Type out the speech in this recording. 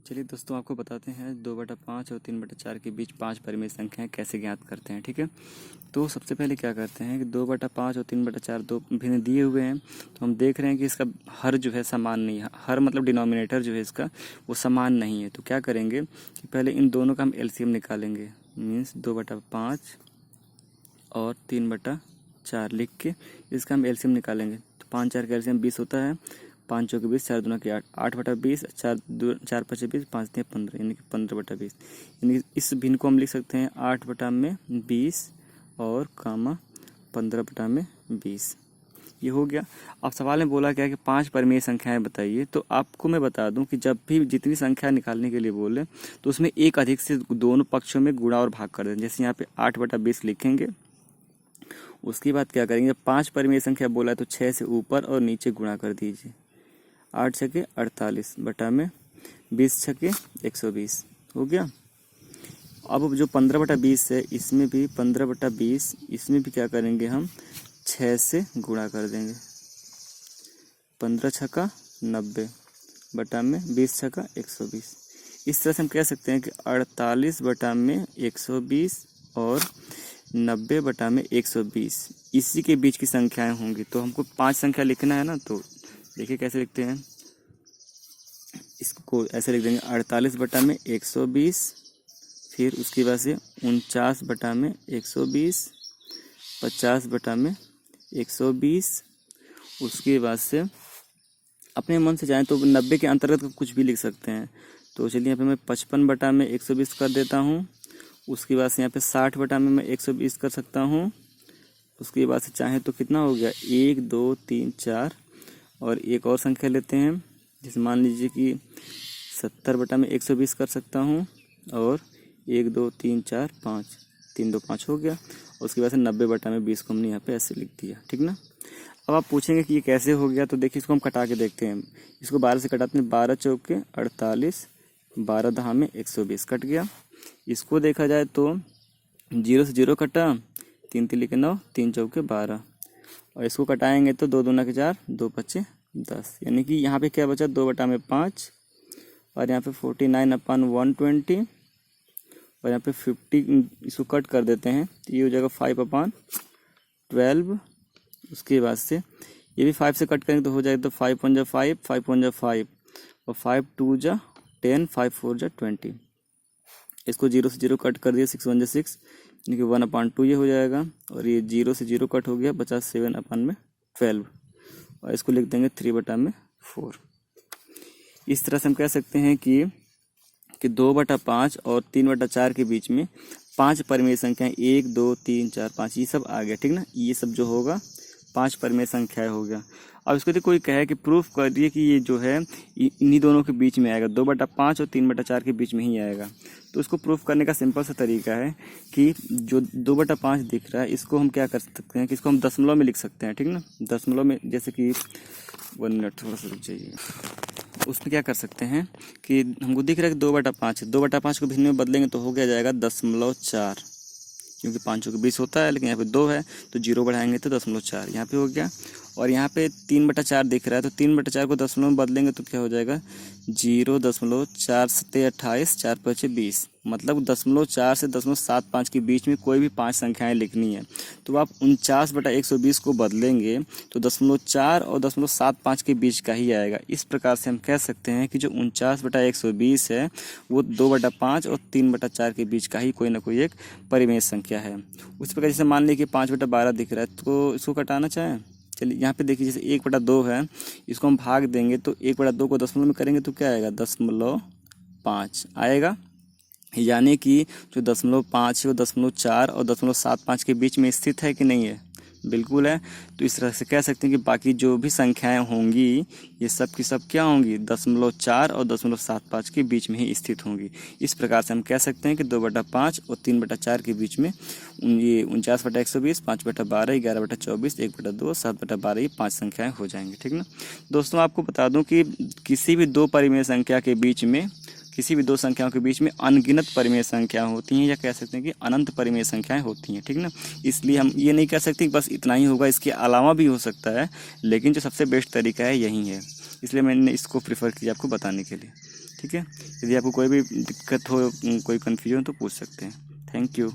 चलिए दोस्तों, आपको बताते हैं 2/5 और 3/4 के बीच 5 परिमेय संख्याएं कैसे ज्ञात करते हैं। ठीक है, तो सबसे पहले क्या करते हैं कि 2/5 और 3/4 दो भिन्न दिए हुए हैं। तो हम देख रहे हैं कि इसका हर जो है समान नहीं है, हर मतलब डिनोमिनेटर जो है इसका वो समान नहीं है। तो क्या करेंगे कि पहले इन दोनों का हम एलसीएम निकालेंगे, मीन्स 2/5 और 3/4 लिख के इसका हम एलसीएम निकालेंगे। तो 5 4 का एलसीएम 20 होता है, 5 चौके 20, 4 दूना के 8, 8/20, 4 5 20, 5 3 15, यानी कि 15/20। यानी कि इस भिन्न को हम लिख सकते हैं 8/20 और कामा 15/20। ये हो गया। अब सवाल में बोला क्या कि 5 परिमेय संख्याएं बताइए। तो आपको मैं बता दूं कि जब भी जितनी संख्या निकालने के लिए बोले तो उसमें एक अधिक से दोनों पक्षों में गुणा और भाग कर दें। जैसे यहाँ पे 8/20 लिखेंगे, उसके बाद क्या करेंगे, 5 परिमेय संख्या बोला तो 6 से ऊपर और नीचे गुणा कर दीजिए। 8 छके 48 बटा में 20 छके 120 हो गया। अब जो 15/20 है इसमें भी 15/20, इसमें भी क्या करेंगे हम 6 से गुणा कर देंगे। 15 छका 90 बटा में 20 छका 120। इस तरह से हम कह सकते हैं कि 48 बटा में 120 और 90 बटा में 120 इसी के बीच की संख्याएं होंगी। तो हमको 5 संख्या लिखना है ना, तो देखिए कैसे लिखते हैं। इसको ऐसे लिख देंगे 48 बटा में 120, फिर उसके बाद से 49 बटा में 120, 50 बटा में 120। उसके बाद से अपने मन से चाहें तो 90 के अंतर्गत कुछ भी लिख सकते हैं। तो चलिए यहाँ पे मैं 55 बटा में 120 कर देता हूँ। उसके बाद से यहाँ पे 60 बटा में मैं 120 कर सकता हूँ। उसके बाद से चाहें तो कितना हो गया 1 2 3 4, और एक और संख्या लेते हैं, जैसे मान लीजिए कि 70 बटा में 120 कर सकता हूँ। और 1 2 3 4 5, 3 2 5 हो गया। उसके बाद से 90 बटा में 20 को हमने यहाँ पे ऐसे लिख दिया। ठीक ना। अब आप पूछेंगे कि ये कैसे हो गया, तो देखिए इसको हम कटा के देखते हैं। इसको 12 से कटाते हैं, 12 चौके 48, 12 दहा में 120 कट गया। इसको देखा जाए तो 0 से 0 कटा, 3 3 के 9, 3 चौके 12, और इसको कटाएंगे तो 2 दूना के 4, 2 पच्चे 10, यानी कि यहाँ पे क्या बचा 2 बटा में 5, और यहाँ पे 49/120, और यहाँ पे 50 इसको कट कर देते हैं तो ये हो जाएगा 5/12। उसके बाद से ये भी 5 से कट करेंगे तो हो जाएगा तो 5 1 5, 5 1 5, और 5 2 10, 5 4 20। इसको 0 से 0 कट कर दिया, 6 1 6, यानी कि 1/2 ये हो जाएगा। और ये 0 से 0 कट हो गया, बचा 7/12, और इसको लिख देंगे 3 बटा में 4। इस तरह से हम कह सकते हैं कि 2/5 और 3/4 के बीच में 5 परिमेय संख्याएं 1 2 3 4 5 ये सब आ गया। ठीक ना, ये सब जो होगा 5 परिमेय संख्याएं हो गया। अब इसको तो कोई कहे कि प्रूफ कर दिए कि ये जो है इन्हीं दोनों के बीच में आएगा, 2/5 और 3/4 के बीच में ही आएगा। तो इसको प्रूफ करने का सिंपल सा तरीका है कि जो 2/5 दिख रहा है इसको हम क्या कर सकते हैं कि इसको हम दशमलव में लिख सकते हैं। ठीक ना, दशमलव में, जैसे कि 1 मिनट थोड़ा सा रुक जाइए। उसमें क्या कर सकते हैं कि हमको दिख रहा है कि 2/5 है, 2/5 को भिन्न में बदलेंगे तो हो गया जाएगा 0.4, क्योंकि 5 चौके 20 होता है, लेकिन यहाँ पे 2 है तो 0 बढ़ाएंगे तो 0.4 यहाँ पे हो गया। और यहाँ पे 3/4 दिख रहा है, तो 3/4 को दशमलव में बदलेंगे तो क्या हो जाएगा 0.4 7 28, 4 5 20, मतलब 0.4 से 0.75 के बीच में कोई भी 5 संख्याएं लिखनी है। तो आप 49/120 को बदलेंगे तो 0.4 और 0.75 के बीच का ही आएगा। इस प्रकार से हम कह सकते हैं कि जो 49/120 है वो 2/5 और 3/4 के बीच का ही कोई ना कोई एक परिमेय संख्या है। उस प्रकार जैसे मान लीजिए कि 5/12 दिख रहा है, तो इसको कटाना चाहें, चलिए यहाँ पे देखिए जैसे 1/2 है, इसको हम भाग देंगे तो 1/2 को दशमलव में करेंगे तो क्या आएगा 0.5 आएगा। यानी कि जो 0.5 है वो 0.4 और 0.75 के बीच में स्थित है कि नहीं है, बिल्कुल है। तो इस तरह से कह सकते हैं कि बाकी जो भी संख्याएं होंगी ये सब की सब क्या होंगी 0.4 और 0.75 के बीच में ही स्थित होंगी। इस प्रकार से हम कह सकते हैं कि 2/5 और 3/4 के बीच में ये 49/120, 5/12, 11/24, 1/2, 7/12 ये 5 संख्याएं हो जाएंगी। ठीक ना दोस्तों, आपको बता दूं कि किसी भी दो परिमेय संख्या के बीच में, किसी भी दो संख्याओं के बीच में अनगिनत परिमेय संख्या होती हैं, या कह सकते हैं कि अनंत परिमेय संख्याएं होती हैं। ठीक ना, इसलिए हम ये नहीं कह सकते कि बस इतना ही होगा, इसके अलावा भी हो सकता है, लेकिन जो सबसे बेस्ट तरीका है यही है, इसलिए मैंने इसको प्रेफर किया आपको बताने के लिए। ठीक है। यदि आपको कोई भी दिक्कत हो, कोई कन्फ्यूजन तो पूछ सकते हैं। Thank you.